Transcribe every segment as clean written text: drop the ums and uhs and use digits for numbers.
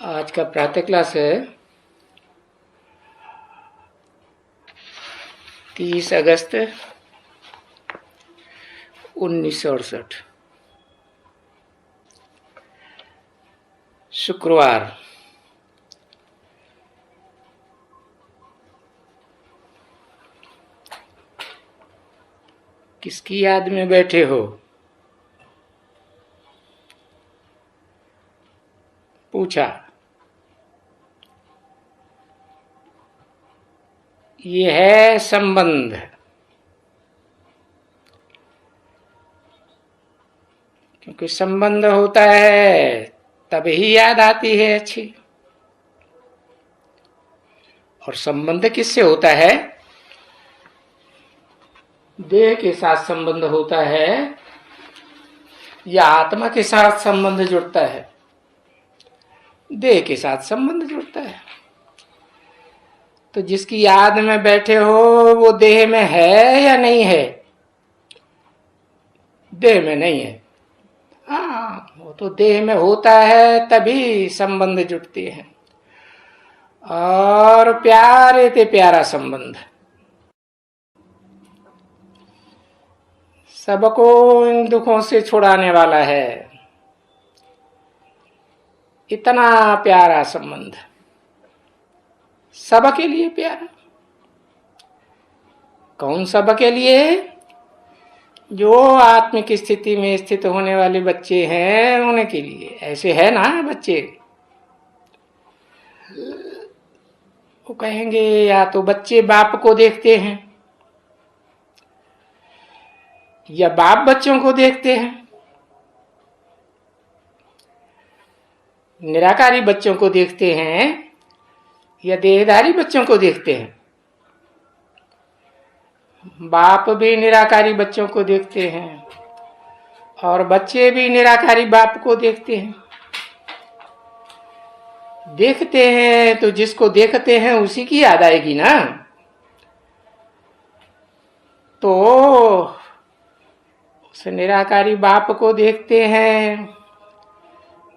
आज का प्रातः क्लास है 30 अगस्त 1968 शुक्रवार। किसकी याद में बैठे हो? पूछा। ये है संबंध। क्योंकि संबंध होता है तभी याद आती है अच्छी। और संबंध किससे होता है? देह के साथ संबंध होता है या आत्मा के साथ संबंध जुड़ता है? देह के साथ संबंध जुड़ता है। तो जिसकी याद में बैठे हो वो देह में है या नहीं है? देह में नहीं है। हाँ, वो तो देह में होता है तभी संबंध जुड़ते हैं। और प्यारे ते प्यारा संबंध। सबको इन दुखों से छुड़ाने वाला है। इतना प्यारा संबंध, सबके लिए प्यारा। कौन सबके लिए? जो आत्मिक स्थिति में स्थित होने वाले बच्चे हैं उनके लिए। ऐसे है ना बच्चे, वो कहेंगे या तो बच्चे बाप को देखते हैं या बाप बच्चों को देखते हैं। निराकारी बच्चों को देखते हैं या देहधारी बच्चों को देखते हैं। बाप भी निराकारी बच्चों को देखते हैं और बच्चे भी निराकारी बाप को देखते हैं। देखते हैं तो जिसको देखते हैं उसी की याद आएगी ना। तो उस निराकारी बाप को देखते हैं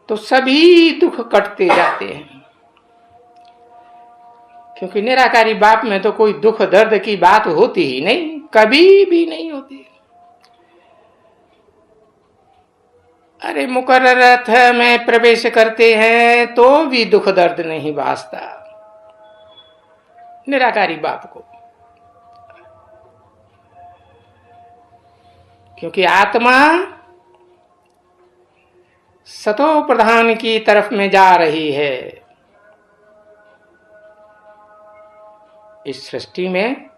तो सभी दुख कटते जाते हैं। क्योंकि निराकारी बाप में तो कोई दुख दर्द की बात होती ही नहीं, कभी भी नहीं होती। अरे मुकर्रर रथ में प्रवेश करते हैं तो भी दुख दर्द नहीं भासता निराकारी बाप को। क्योंकि आत्मा सतो प्रधान की तरफ में जा रही है। इस सृष्टि में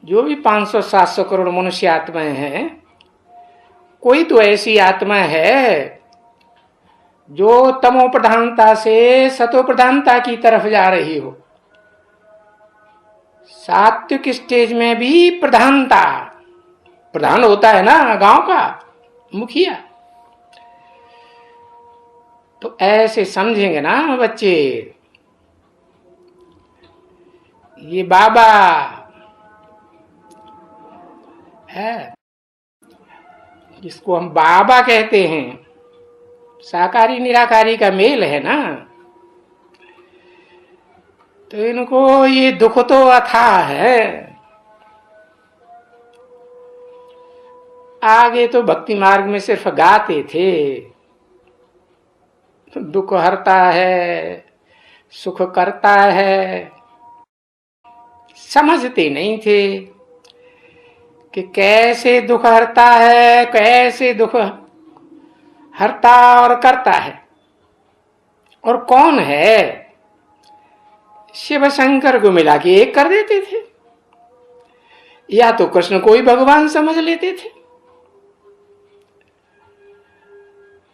जो भी 500-700 करोड़ मनुष्य आत्माएं हैं, कोई तो ऐसी आत्मा है जो तमो प्रधानता से सतो प्रधानता की तरफ जा रही हो। सात्विक स्टेज में भी प्रधानता, प्रधान होता है ना गांव का मुखिया। तो ऐसे समझेंगे ना बच्चे, ये बाबा है जिसको हम बाबा कहते हैं। साकारी निराकारी का मेल है ना। तो इनको ये दुख तो अथाह है। आगे तो भक्ति मार्ग में सिर्फ गाते थे, दुख हरता है, सुख करता है। समझते नहीं थे कि कैसे दुख हरता है, कैसे दुख हरता और करता है, और कौन है। शिव शंकर को मिला के एक कर देते थे, या तो कृष्ण को ही भगवान समझ लेते थे।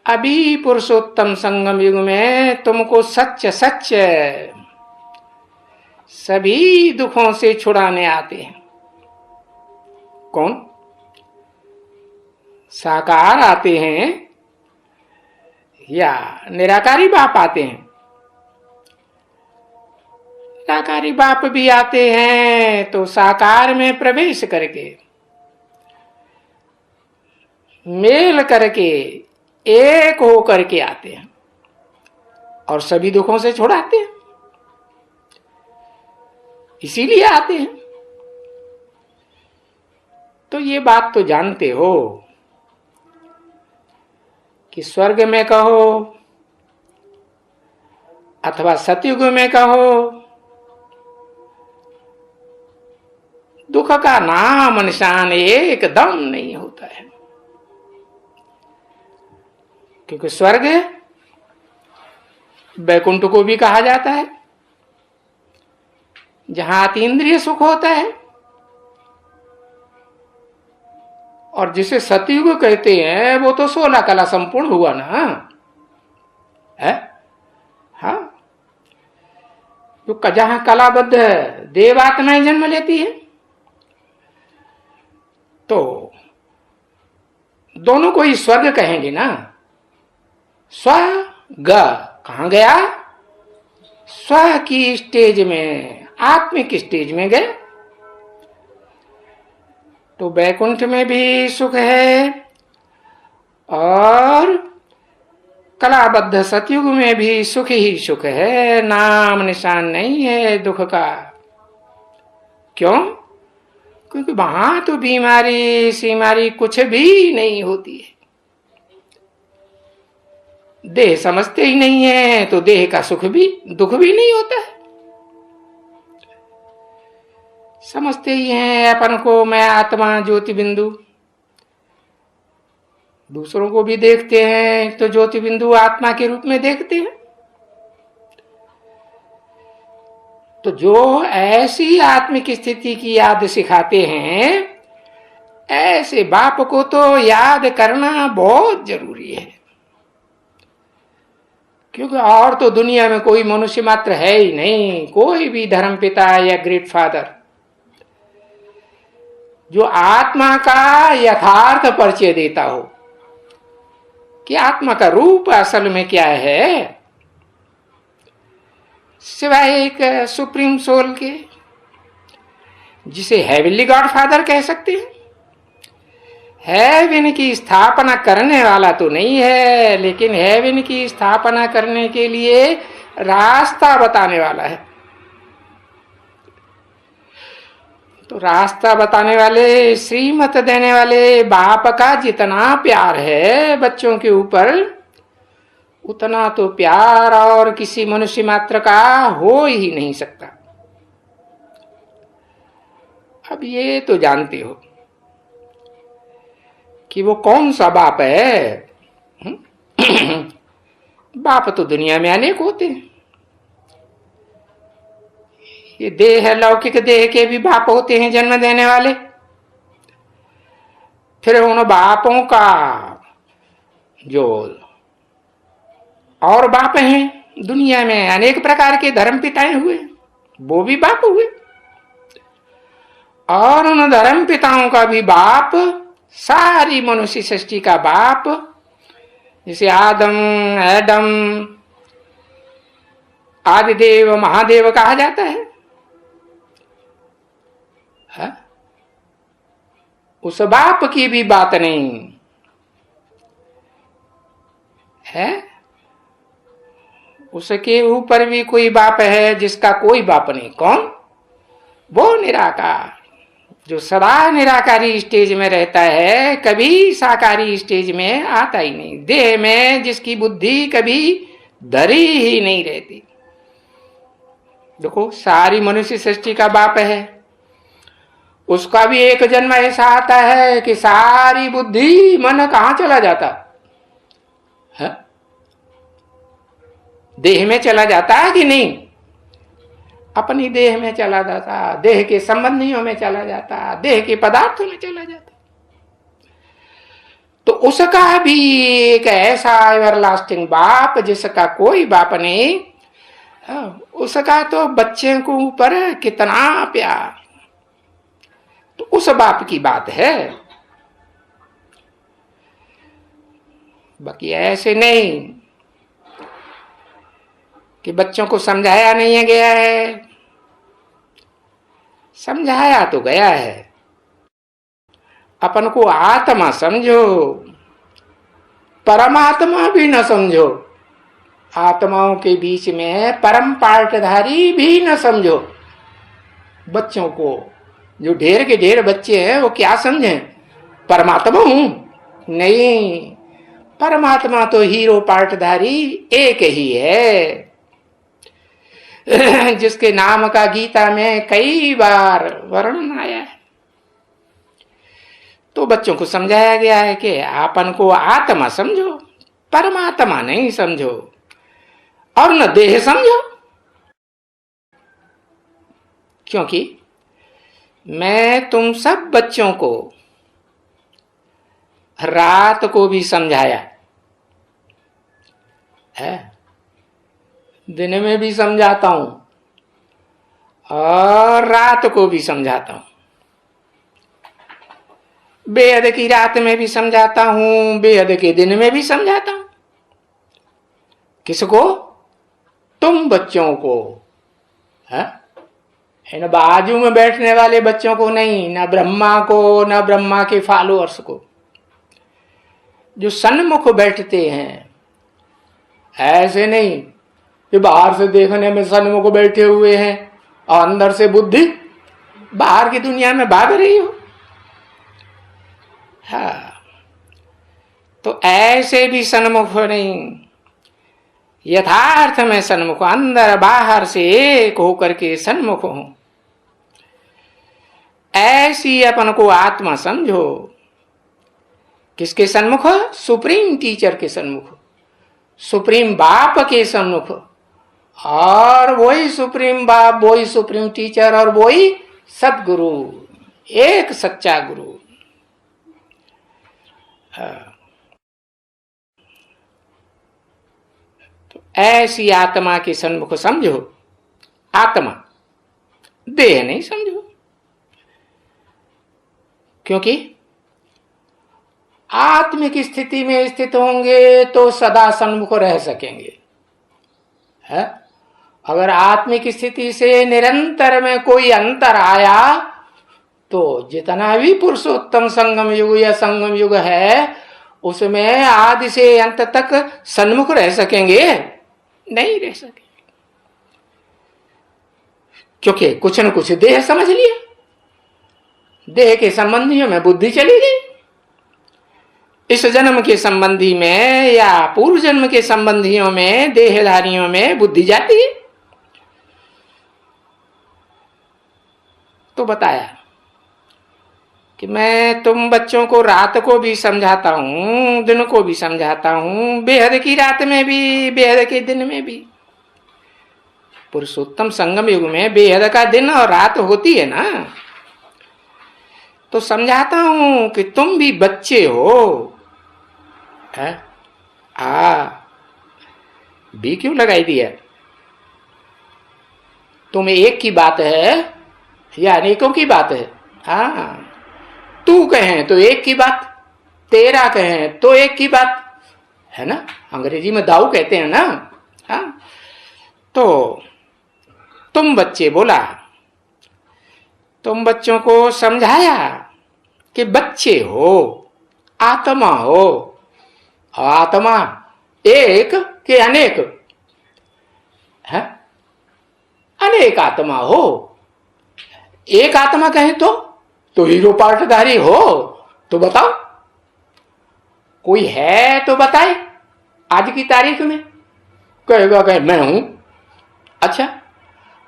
अभी पुरुषोत्तम संगम युग में तुमको सच्च सच्च सभी दुखों से छुड़ाने आते हैं। कौन? साकार आते हैं या निराकारी बाप आते हैं? निराकारी बाप भी आते हैं तो साकार में प्रवेश करके, मेल करके, एक हो करके आते हैं। और सभी दुखों से छुड़ाते हैं, इसीलिए आते हैं। तो ये बात तो जानते हो कि स्वर्ग में कहो अथवा सतयुग में कहो, दुख का नाम निशान एकदम नहीं होता है। क्योंकि स्वर्ग वैकुंठ को भी कहा जाता है, जहां अतीन्द्रिय सुख होता है, और जिसे सतयुग कहते हैं वो तो 16 कला संपूर्ण हुआ ना है। हाँ, जो जहां कलाबद्ध देवात्माएं जन्म लेती है, तो दोनों को ही स्वर्ग कहेंगे ना। स्वर्ग कहां गया? स्व की स्टेज में, आत्मिक स्टेज में गए। तो वैकुंठ में भी सुख है और कलाबद्ध सतयुग में भी सुख ही सुख है, नाम निशान नहीं है दुख का। क्यों? क्योंकि वहां तो बीमारी सीमारी कुछ भी नहीं होती है। देह समझते ही नहीं है तो देह का सुख भी दुख भी नहीं होता है। समझते ही हैं अपन को, मैं आत्मा ज्योति बिंदु। दूसरों को भी देखते हैं तो ज्योति बिंदु आत्मा के रूप में देखते हैं। तो जो ऐसी आत्मिक स्थिति की याद सिखाते हैं, ऐसे बाप को तो याद करना बहुत जरूरी है। क्योंकि और तो दुनिया में कोई मनुष्य मात्र है ही नहीं, कोई भी धर्म पिता या ग्रेट फादर जो आत्मा का यथार्थ परिचय देता हो कि आत्मा का रूप असल में क्या है, सिवाय एक सुप्रीम सोल के, जिसे हेवनली गॉड फादर कह सकते हैं। हेवन की स्थापना करने वाला तो नहीं है, लेकिन हेवन की स्थापना करने के लिए रास्ता बताने वाला है। तो रास्ता बताने वाले, श्रीमत देने वाले बाप का जितना प्यार है बच्चों के ऊपर, उतना तो प्यार और किसी मनुष्य मात्र का हो ही नहीं सकता। अब ये तो जानते हो कि वो कौन सा बाप है। बाप तो दुनिया में अनेक होते हैं। ये देह है, लौकिक देह के भी बाप होते हैं जन्म देने वाले। फिर उन बापों का जो और बाप हैं दुनिया में, अनेक प्रकार के धर्म पिताएं हुए, वो भी बाप हुए। और उन धर्म पिताओं का भी बाप, सारी मनुष्य सृष्टि का बाप, जिसे आदम, एडम, आदिदेव, महादेव कहा जाता है। उस बाप की भी बात नहीं है। उसके ऊपर भी कोई बाप है जिसका कोई बाप नहीं। कौन? वो निराकार, जो सदा निराकारी स्टेज में रहता है, कभी साकारी स्टेज में आता ही नहीं। देह में जिसकी बुद्धि कभी धरी ही नहीं रहती। देखो, सारी मनुष्य सृष्टि का बाप है, उसका भी एक जन्म ऐसा आता है कि सारी बुद्धि मन कहां चला जाता है? देह में चला जाता है कि नहीं? अपनी देह में चला जाता, देह के संबंधियों में चला जाता, देह के पदार्थों में चला जाता। तो उसका भी एक ऐसा एवरलास्टिंग बाप जिसका कोई बाप नहीं, उसका तो बच्चे को ऊपर कितना प्यार। तो उस बाप की बात है, बाकी ऐसे नहीं कि बच्चों को समझाया नहीं गया है। समझाया तो गया है। अपन को आत्मा समझो, परमात्मा भी न समझो, आत्माओं के बीच में परम पार्टधारी भी न समझो। बच्चों को, जो ढेर के ढेर बच्चे हैं, वो क्या समझें? परमात्मा हूं? नहीं, परमात्मा तो हीरो पार्टधारी एक ही है, जिसके नाम का गीता में कई बार वर्णन आया है। तो बच्चों को समझाया गया है कि आपन को आत्मा समझो, परमात्मा नहीं समझो, और न देह समझो। क्योंकि मैं तुम सब बच्चों को रात को भी समझाया है, दिन में भी समझाता हूं और रात को भी समझाता हूं। बेहद की रात में भी समझाता हूं, बेहद के दिन में भी समझाता हूं। किसको? तुम बच्चों को है? इन बाजू में बैठने वाले बच्चों को नहीं, न ब्रह्मा को, न ब्रह्मा के फॉलोअर्स को। जो सन्मुख बैठते हैं, ऐसे नहीं कि बाहर से देखने में सन्मुख बैठे हुए हैं और अंदर से बुद्धि बाहर की दुनिया में भाग रही हो। हाँ, तो ऐसे भी सन्मुख नहीं, यथार्थ में सन्मुख, अंदर बाहर से एक होकर के सन्मुख हूं। ऐसी अपन को आत्मा समझो। किसके सन्मुख? सुप्रीम टीचर के सन्मुख, सुप्रीम बाप के सन्मुख। और वही सुप्रीम बाप, वही सुप्रीम टीचर और वही सदगुरु, एक सच्चा गुरु। तो ऐसी आत्मा के सन्मुख समझो। आत्मा, देह नहीं समझो। क्योंकि आत्मिक स्थिति में स्थित होंगे तो सदा सन्मुख रह सकेंगे, है? अगर आत्मिक स्थिति से निरंतर में कोई अंतर आया तो जितना भी पुरुषोत्तम संगम युग या संगम युग है, उसमें आदि से अंत तक सन्मुख रह सकेंगे? नहीं रह सकेंगे। क्योंकि कुछ न कुछ देह समझ लिया, देह के संबंधियों में बुद्धि चली गई। इस जन्म के संबंधी में या पूर्व जन्म के संबंधियों में, देहधारियों में बुद्धि जाती है। तो बताया कि मैं तुम बच्चों को रात को भी समझाता हूं, दिन को भी समझाता हूं, बेहद की रात में भी, बेहद के दिन में भी। पुरुषोत्तम संगम युग में बेहद का दिन और रात होती है ना। तो समझाता हूं कि तुम भी बच्चे हो। है? भी क्यों लगाई दिया? तुम एक की बात है या अनेकों की बात है? हाँ, तू कहें तो एक की बात, तेरा कहें तो एक की बात, है ना? अंग्रेजी में दाऊ कहते हैं ना। हाँ, तो तुम बच्चे बोला, तुम बच्चों को समझाया कि बच्चे हो, आत्मा हो। आत्मा एक कि अनेक है? अनेक आत्मा हो। एक आत्मा कहें तो हीरो पार्टधारी हो। तो बताओ, कोई है तो बताए आज की तारीख में। कहेगा कहे मैं हूं। अच्छा,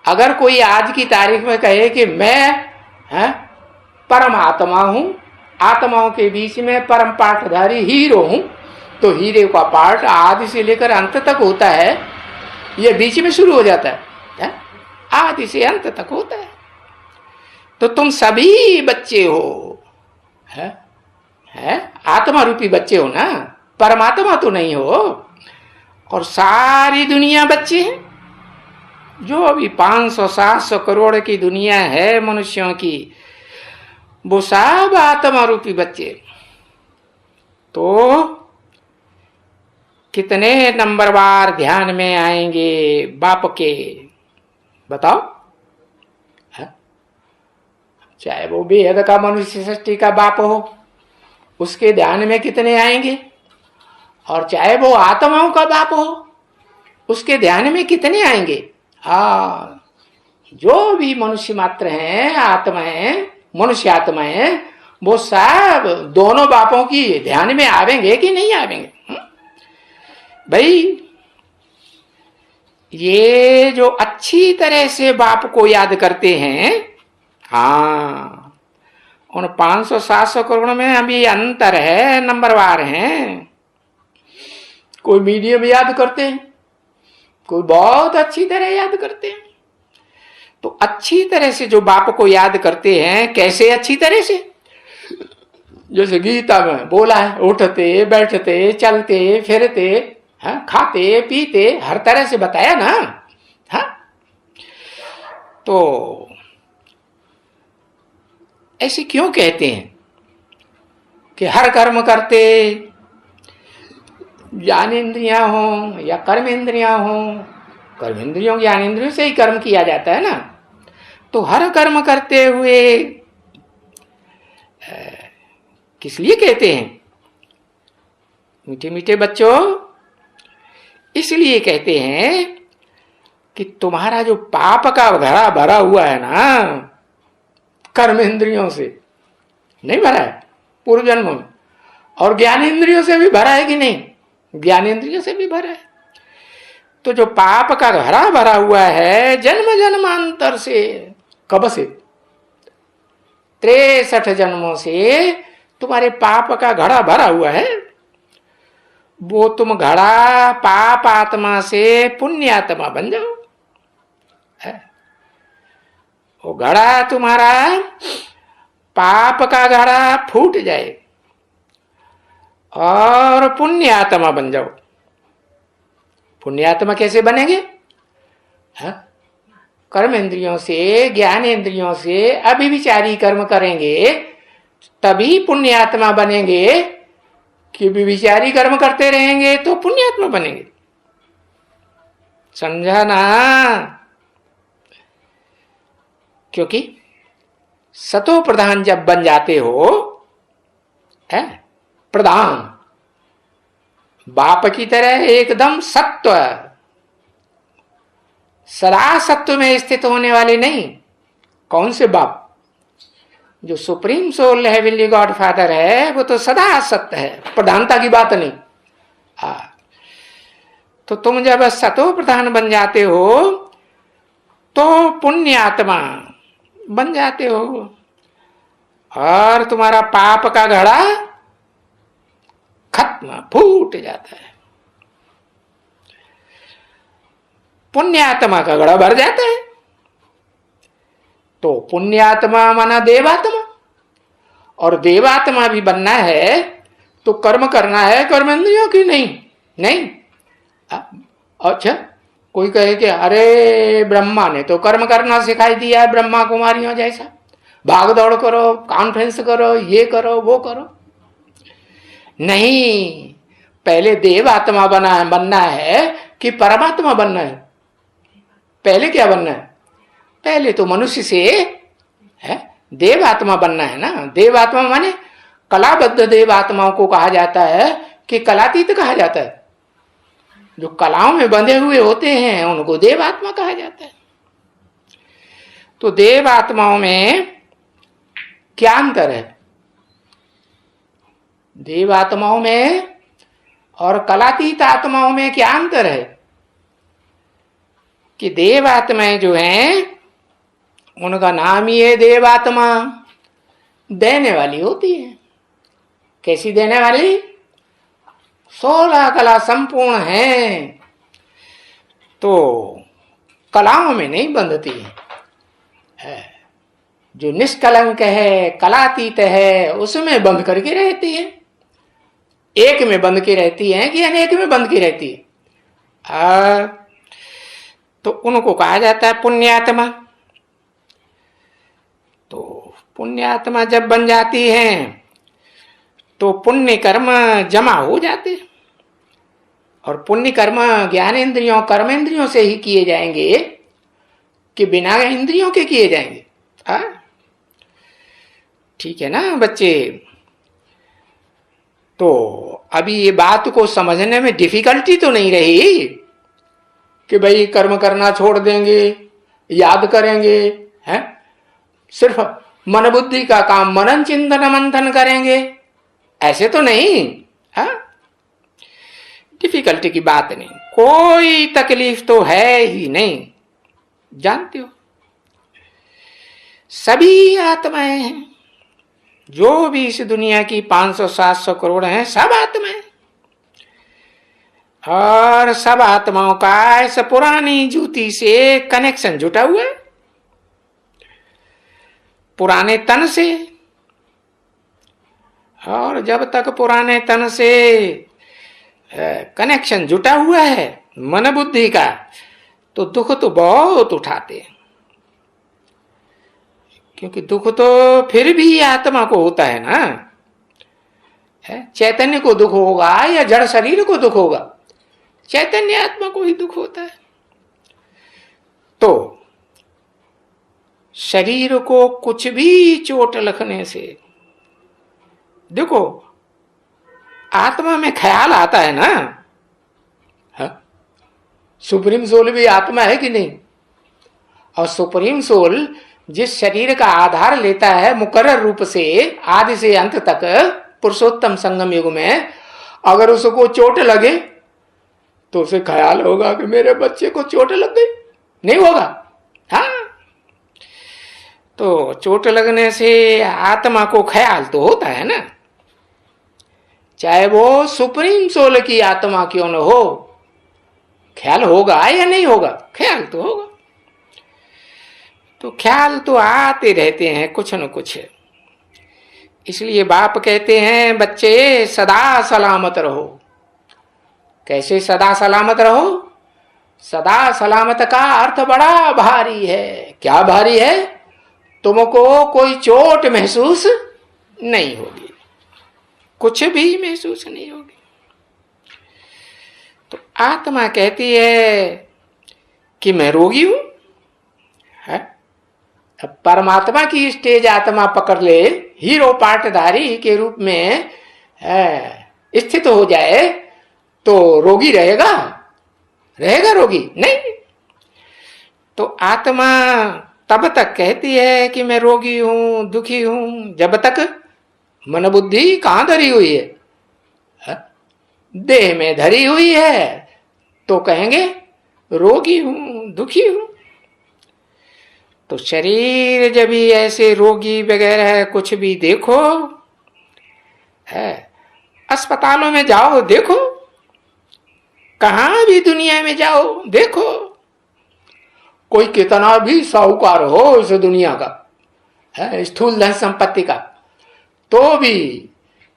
अगर कोई आज की तारीख में कहे कि मैं परमात्मा हूं, आत्माओं के बीच में परम पार्टधारी हीरो हूं, तो हीरे का पार्ट आदि से लेकर अंत तक होता है, ये बीच में शुरू हो जाता है? आदि से अंत तक होता है। तो तुम सभी बच्चे हो, है? आत्मा रूपी बच्चे हो ना, परमात्मा तो नहीं हो। और सारी दुनिया बच्चे हैं। जो अभी 500-700 करोड़ की दुनिया है मनुष्यों की, वो सब आत्मा रूपी बच्चे। तो कितने नंबरवार ध्यान में आएंगे बाप के? बताओ। चाहे वो बेहद का मनुष्य सृष्टि का बाप हो, उसके ध्यान में कितने आएंगे? और चाहे वो आत्माओं का बाप हो, उसके ध्यान में कितने आएंगे? हाँ, जो भी मनुष्य मात्र हैं, आत्मा है, मनुष्य आत्मा है, वो सब दोनों बापों की ध्यान में आवेंगे कि नहीं आवेंगे? भाई, ये जो अच्छी तरह से बाप को याद करते हैं, हाँ, उन 500-700 करोड़ में अभी अंतर है, नंबरवार हैं। कोई मीडियम याद करते हैं, कोई बहुत अच्छी तरह याद करते हैं। तो अच्छी तरह से जो बाप को याद करते हैं, कैसे अच्छी तरह से? जैसे गीता में बोला है, उठते बैठते चलते फिरते, हाँ, खाते पीते, हर तरह से बताया ना। हाँ, तो ऐसे क्यों कहते हैं कि हर कर्म करते, ज्ञानेन्द्रियां हो या कर्म इंद्रियां हो, कर्म इंद्रियों ज्ञान इंद्रियों से ही कर्म किया जाता है ना। तो हर कर्म करते हुए किस लिए कहते हैं मीठे मीठे बच्चों? इसलिए कहते हैं कि तुम्हारा जो पाप का घड़ा भरा हुआ है ना, कर्म इंद्रियों से नहीं भरा है पूर्व जन्म में, और ज्ञान इंद्रियों से भी भरा है कि नहीं? ज्ञान इंद्रियों से भी भरा है। तो जो पाप का घड़ा भरा हुआ है जन्म जन्मांतर से, कब से? 63 जन्मों से तुम्हारे पाप का घड़ा भरा हुआ है। वो तुम घड़ा पाप आत्मा से पुण्य आत्मा बन जाओ। वो घड़ा तुम्हारा पाप का घड़ा फूट जाए और पुण्य आत्मा बन जाओ। पुण्य आत्मा कैसे बनेंगे? कर्म इंद्रियों से, ज्ञान इंद्रियों से अभिविचारी कर्म करेंगे तभी पुण्य आत्मा बनेंगे, कि विचारी कर्म करते रहेंगे तो पुण्य आत्मा बनेंगे। समझा ना? क्योंकि सतो प्रधान जब बन जाते हो, है प्रधान, बाप की तरह एकदम सत्व, सदा सत्व में स्थित होने वाले नहीं। कौन से बाप? जो supreme soul heavenly God Father है, वो तो सदा सत्य है, प्रधानता की बात नहीं। तो तुम जब सतो प्रधान बन जाते हो तो पुण्य आत्मा बन जाते हो और तुम्हारा पाप का घड़ा खत्म, फूट जाता है। पुण्य आत्मा का घड़ा भर जाता है। तो पुण्यात्मा माना देवात्मा, और देवात्मा भी बनना है तो कर्म करना है कर्मेंद्रियों की नहीं? नहीं। अच्छा, कोई कहे कि अरे ब्रह्मा ने तो कर्म करना सिखाई दिया है, ब्रह्मा कुमारियों जैसा, भाग दौड़ करो, कॉन्फ्रेंस करो, ये करो वो करो। नहीं, पहले देवात्मा बनना है कि परमात्मा बनना है? पहले क्या बनना है? पहले तो मनुष्य से है देवात्मा बनना है ना। देवात्मा माने कलाबद्ध देवात्माओं को कहा जाता है कि कलातीत कहा जाता है। जो कलाओं में बंधे हुए होते हैं उनको देवात्मा कहा जाता है। तो देवात्माओं में क्या अंतर है? देवात्माओं में और कलातीत आत्माओं में क्या अंतर है? कि देवात्माएं जो हैं उनका नाम ही है देवात्मा, देने वाली होती है। कैसी देने वाली? 16 कला संपूर्ण है, तो कलाओं में नहीं बंधती है। जो निष्कलंक है, कलातीत है, उसमें बंध करके रहती है। एक में बंध के रहती है कि अनेक में बंध के रहती है? तो उनको कहा जाता है पुण्यात्मा। तो पुण्यात्मा जब बन जाती हैं तो पुण्य कर्म जमा हो जाते हैं, और पुण्य कर्म ज्ञान इंद्रियों कर्म इंद्रियों से ही किए जाएंगे कि बिना इंद्रियों के किए जाएंगे? ठीक है ना बच्चे? तो अभी ये बात को समझने में डिफिकल्टी तो नहीं रही? कि भाई कर्म करना छोड़ देंगे, याद करेंगे, हैं? सिर्फ मन बुद्धि का काम, मनन चिंतन मंथन करेंगे, ऐसे तो नहीं। हाँ, डिफिकल्टी की बात नहीं, कोई तकलीफ तो है ही नहीं। जानते हो, सभी आत्माएं हैं, जो भी इस दुनिया की 500-700 करोड़ हैं, सब आत्माएं, और सब आत्माओं का इस पुरानी जूती से कनेक्शन जुटा हुआ है, पुराने तन से। और जब तक पुराने तन से कनेक्शन जुटा हुआ है मन बुद्धि का, तो दुख तो बहुत उठाते हैं, क्योंकि दुख तो फिर भी आत्मा को होता है ना। चैतन्य को दुख होगा या जड़ शरीर को दुख होगा? चैतन्य आत्मा को ही दुख होता है। तो शरीर को कुछ भी चोट लगने से, देखो आत्मा में ख्याल आता है ना, सुप्रीम सोल भी आत्मा है कि नहीं? और सुप्रीम सोल जिस शरीर का आधार लेता है मुकर्रर रूप से आदि से अंत तक पुरुषोत्तम संगम युग में, अगर उसको चोट लगे तो उसे ख्याल होगा कि मेरे बच्चे को चोट लग गई? नहीं होगा। हाँ, तो चोट लगने से आत्मा को ख्याल तो होता है ना, चाहे वो सुप्रीम सोल की आत्मा क्यों न हो, ख्याल होगा या नहीं होगा? ख्याल तो होगा। तो ख्याल तो आते रहते हैं कुछ न कुछ। इसलिए बाप कहते हैं बच्चे सदा सलामत रहो। कैसे सदा सलामत रहो? सदा सलामत का अर्थ बड़ा भारी है। क्या भारी है? तुमको कोई चोट महसूस नहीं होगी, कुछ भी महसूस नहीं होगी। तो आत्मा कहती है कि मैं रोगी हूं, है? अब परमात्मा की स्टेज आत्मा पकड़ ले, हीरो पार्टधारी के रूप में स्थित हो जाए, तो रोगी रहेगा? रहेगा रोगी? नहीं। तो आत्मा तब तक कहती है कि मैं रोगी हूं, दुखी हूं, जब तक मन बुद्धि कहां धरी हुई है? देह में धरी हुई है तो कहेंगे रोगी हूं, दुखी हूं। तो शरीर जब भी ऐसे रोगी वगैरह कुछ भी देखो, है, अस्पतालों में जाओ देखो, कहां भी दुनिया में जाओ देखो, कोई कितना भी साहूकार हो इस दुनिया का, है, स्थूल धन संपत्ति का, तो भी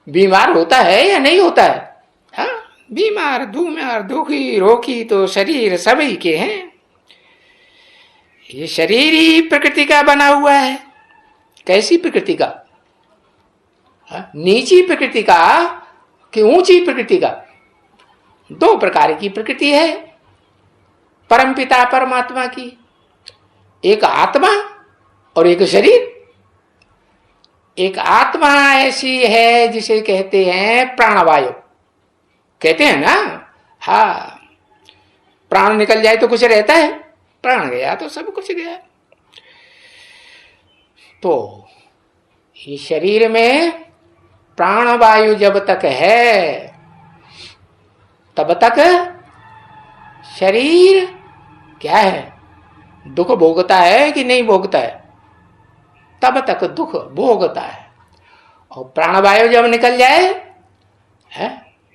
बीमार होता है या नहीं होता है? हाँ, बीमार, दूमार, दुखी, रोगी तो शरीर सभी के हैं। ये शरीर ही प्रकृति का बना हुआ है। कैसी प्रकृति का? नीची प्रकृति का कि ऊंची प्रकृति का? दो प्रकार की प्रकृति है परमपिता परमात्मा की, एक आत्मा और एक शरीर। एक आत्मा ऐसी है जिसे कहते हैं प्राणवायु, कहते हैं ना। हाँ, प्राण निकल जाए तो कुछ रहता है, प्राण गया तो सब कुछ गया। तो ये शरीर में प्राणवायु जब तक है तब तक शरीर क्या है? दुख भोगता है कि नहीं भोगता है? तब तक दुख भोगता है। और प्राणवायु जब निकल जाए, है,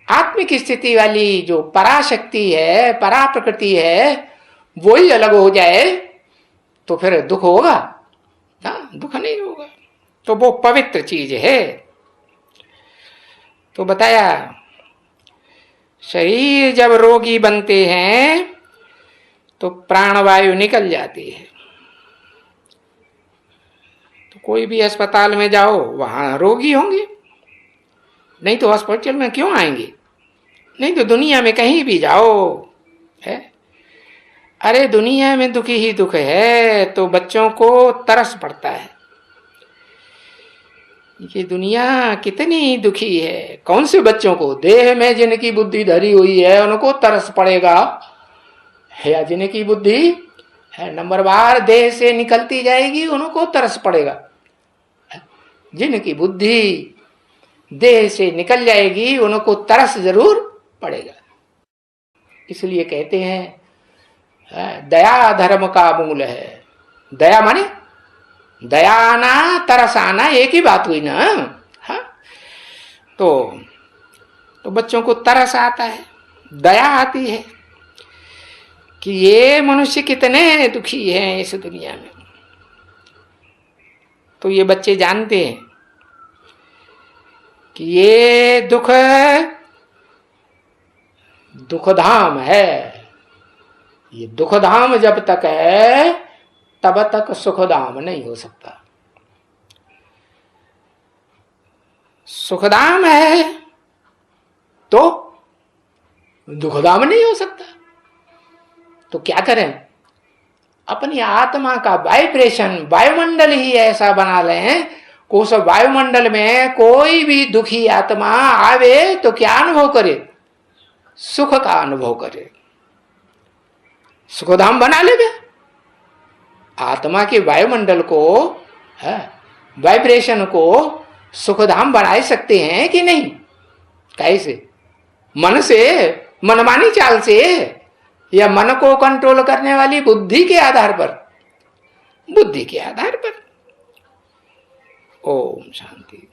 आत्मिक स्थिति वाली जो पराशक्ति है, परा प्रकृति है, वो ही अलग हो जाए तो फिर दुख होगा ना? दुख नहीं होगा। तो वो पवित्र चीज है। तो बताया शरीर जब रोगी बनते हैं तो प्राणवायु निकल जाती है। तो कोई भी अस्पताल में जाओ वहां रोगी होंगे, नहीं तो हॉस्पिटल में क्यों आएंगे? नहीं तो दुनिया में कहीं भी जाओ, है, अरे दुनिया में दुखी ही दुख है। तो बच्चों को तरस पड़ता है, ये दुनिया कितनी दुखी है। कौन से बच्चों को? देह में जिनकी बुद्धि धरी हुई है उनको तरस पड़ेगा, या जिनकी बुद्धि है नंबरवार देह से निकलती जाएगी उनको तरस पड़ेगा। जिनकी बुद्धि देह से निकल जाएगी उनको तरस जरूर पड़ेगा। इसलिए कहते हैं दया धर्म का मूल है। दया माने दया आना तरस आना एक ही बात हुई ना। हाँ तो बच्चों को तरस आता है, दया आती है कि ये मनुष्य कितने दुखी हैं इस दुनिया में। तो ये बच्चे जानते हैं कि ये दुख दुखधाम है। ये दुखधाम जब तक है तब तक सुखधाम नहीं हो सकता। सुखधाम है तो दुखधाम नहीं हो सकता। तो क्या करें? अपनी आत्मा का वाइब्रेशन वायुमंडल ही ऐसा बना लें कि उस वायुमंडल में कोई भी दुखी आत्मा आवे तो क्या अनुभव करे? सुख का अनुभव करे। सुखधाम बना ले। आत्मा के वायुमंडल को वाइब्रेशन को सुखधाम बना सकते हैं कि नहीं? कैसे? मन से, मनमानी चाल से, या मन को कंट्रोल करने वाली बुद्धि के आधार पर? बुद्धि के आधार पर। ओम शांति।